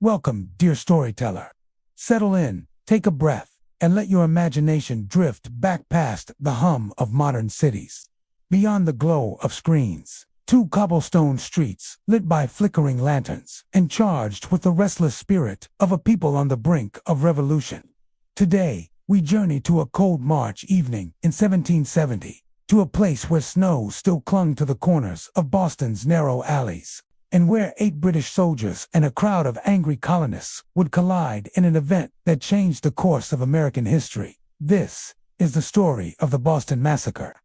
Welcome, dear storyteller. Settle in, take a breath, and let your imagination drift back past the hum of modern cities. Beyond the glow of screens, two cobblestone streets lit by flickering lanterns and charged with the restless spirit of a people on the brink of revolution. Today, we journey to a cold March evening in 1770, to a place where snow still clung to the corners of Boston's narrow alleys, and where 8 British soldiers and a crowd of angry colonists would collide in an event that changed the course of American history. This is the story of the Boston Massacre.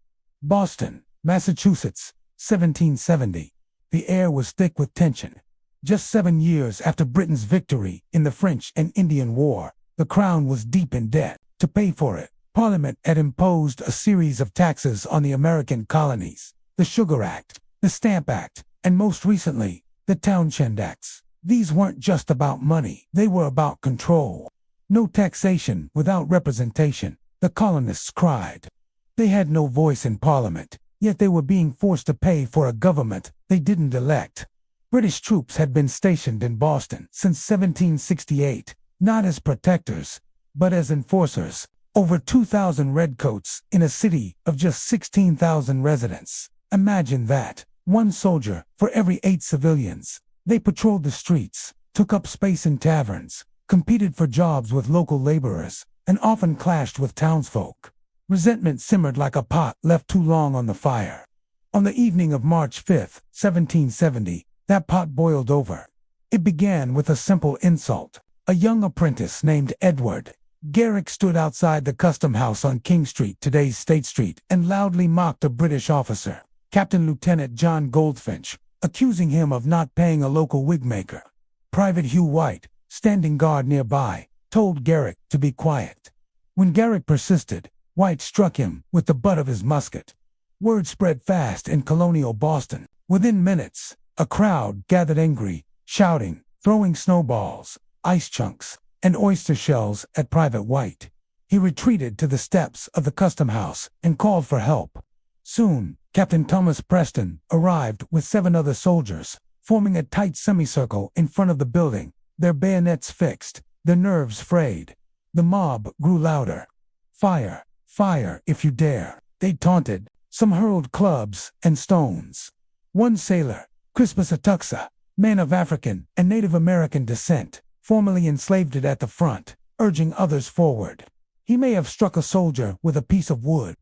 Boston, Massachusetts, 1770. The air was thick with tension. Just 7 years after Britain's victory in the French and Indian War, the Crown was deep in debt. To pay for it, Parliament had imposed a series of taxes on the American colonies: the Sugar Act, the Stamp Act, and most recently, the Townshend Acts. These weren't just about money, they were about control. No taxation without representation, the colonists cried. They had no voice in Parliament, yet they were being forced to pay for a government they didn't elect. British troops had been stationed in Boston since 1768, not as protectors, but as enforcers. Over 2,000 redcoats in a city of just 16,000 residents. Imagine that. 1 soldier for every 8 civilians. They patrolled the streets, took up space in taverns, competed for jobs with local laborers, and often clashed with townsfolk. Resentment simmered like a pot left too long on the fire. On the evening of March 5, 1770, that pot boiled over. It began with a simple insult. A young apprentice named Edward Garrick stood outside the custom house on King Street, today's State Street, and loudly mocked a British officer, Captain Lieutenant John Goldfinch, accusing him of not paying a local wigmaker. Private Hugh White, standing guard nearby, told Garrick to be quiet. When Garrick persisted, White struck him with the butt of his musket. Word spread fast in Colonial Boston. Within minutes, a crowd gathered angry, shouting, throwing snowballs, ice chunks, and oyster shells at Private White. He retreated to the steps of the custom house and called for help. Soon, Captain Thomas Preston arrived with 7 other soldiers, forming a tight semicircle in front of the building, their bayonets fixed, their nerves frayed. The mob grew louder. "Fire! Fire if you dare!" they taunted. Some hurled clubs and stones. One sailor, Crispus Attucks, man of African and Native American descent, formally enslaved it at the front, urging others forward. He may have struck a soldier with a piece of wood.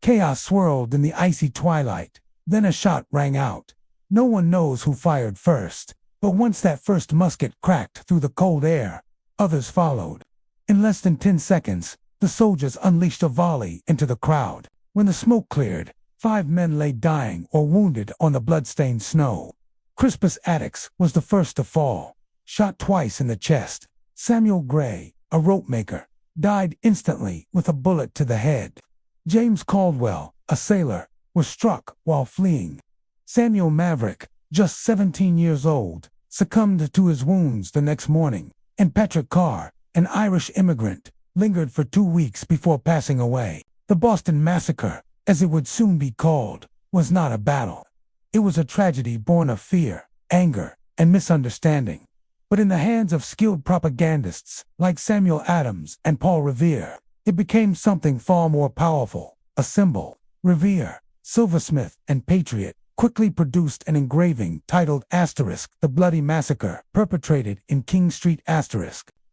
Chaos swirled in the icy twilight. Then a shot rang out. No one knows who fired first, but once that first musket cracked through the cold air, others followed. In less than 10 seconds, the soldiers unleashed a volley into the crowd. When the smoke cleared, 5 men lay dying or wounded on the bloodstained snow. Crispus Attucks was the first to fall, shot twice in the chest. Samuel Gray, a rope maker, died instantly with a bullet to the head. James Caldwell, a sailor, was struck while fleeing. Samuel Maverick, just 17 years old, succumbed to his wounds the next morning, and Patrick Carr, an Irish immigrant, lingered for 2 weeks before passing away. The Boston Massacre, as it would soon be called, was not a battle. It was a tragedy born of fear, anger, and misunderstanding. But in the hands of skilled propagandists like Samuel Adams and Paul Revere, it became something far more powerful, a symbol. Revere, silversmith and patriot, quickly produced an engraving titled **The Bloody Massacre, perpetrated in King Street**.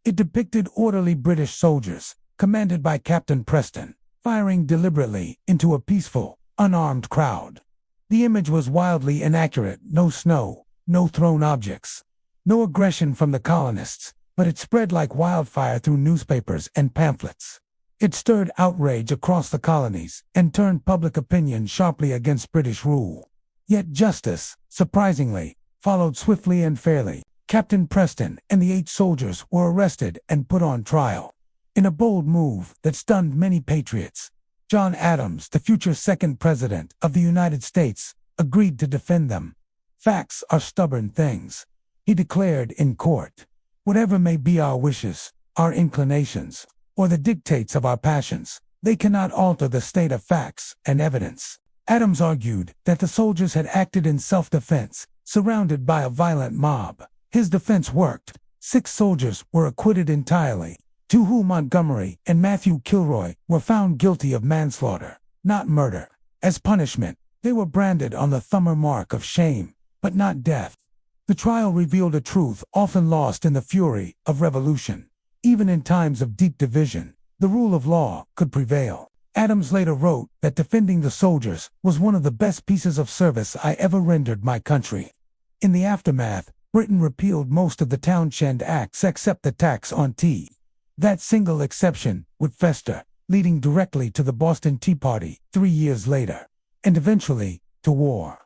It depicted orderly British soldiers, commanded by Captain Preston, firing deliberately into a peaceful, unarmed crowd. The image was wildly inaccurate: no snow, no thrown objects, no aggression from the colonists, but it spread like wildfire through newspapers and pamphlets. It stirred outrage across the colonies and turned public opinion sharply against British rule. Yet justice, surprisingly, followed swiftly and fairly. Captain Preston and the 8 soldiers were arrested and put on trial. In a bold move that stunned many patriots, John Adams, the future 2nd President of the United States, agreed to defend them. "Facts are stubborn things," he declared in court. "Whatever may be our wishes, our inclinations, or the dictates of our passions, they cannot alter the state of facts and evidence." Adams argued that the soldiers had acted in self-defense, surrounded by a violent mob. His defense worked. 6 soldiers were acquitted entirely. 2 who Montgomery and Matthew Kilroy were found guilty of manslaughter, not murder. As punishment, they were branded on the thumber mark of shame, but not death. The trial revealed a truth often lost in the fury of revolution. Even in times of deep division, the rule of law could prevail. Adams later wrote that defending the soldiers was one of the best pieces of service I ever rendered my country. In the aftermath, Britain repealed most of the Townshend Acts except the tax on tea. That single exception would fester, leading directly to the Boston Tea Party 3 years later, and eventually to war.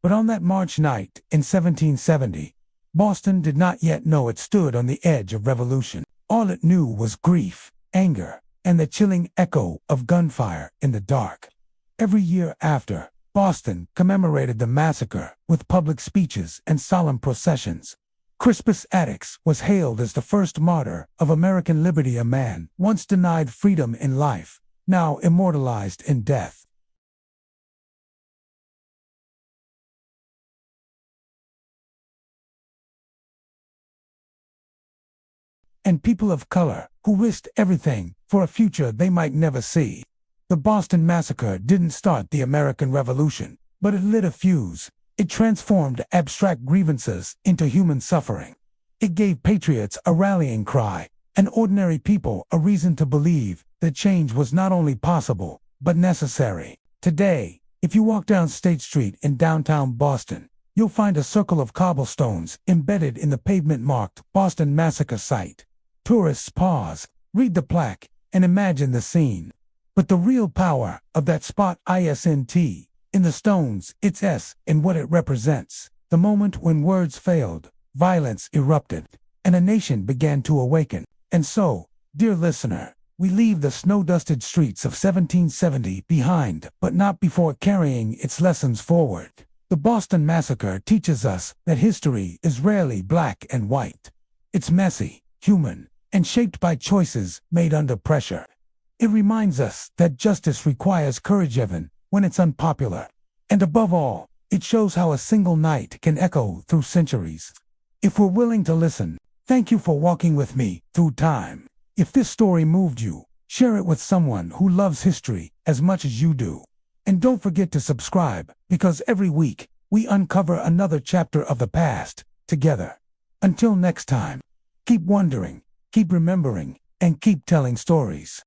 But on that March night in 1770, Boston did not yet know it stood on the edge of revolution. All it knew was grief, anger, and the chilling echo of gunfire in the dark. Every year after, Boston commemorated the massacre with public speeches and solemn processions. Crispus Attucks was hailed as the first martyr of American liberty, a man once denied freedom in life, now immortalized in death. And people of color who risked everything for a future they might never see. The Boston Massacre didn't start the American Revolution, but it lit a fuse. It transformed abstract grievances into human suffering. It gave patriots a rallying cry, and ordinary people a reason to believe that change was not only possible, but necessary. Today, if you walk down State Street in downtown Boston, you'll find a circle of cobblestones embedded in the pavement marked Boston Massacre site. Tourists pause, read the plaque, and imagine the scene. But the real power of that spot isn't in the stones, it's in what it represents. The moment when words failed, violence erupted, and a nation began to awaken. And so, dear listener, we leave the snow-dusted streets of 1770 behind, but not before carrying its lessons forward. The Boston Massacre teaches us that history is rarely black and white. It's messy, human, and shaped by choices made under pressure. It reminds us that justice requires courage even when it's unpopular. And above all, it shows how a single night can echo through centuries. If we're willing to listen, thank you for walking with me through time. If this story moved you, share it with someone who loves history as much as you do. And don't forget to subscribe, because every week, we uncover another chapter of the past, together. Until next time, keep wondering, keep remembering, and keep telling stories.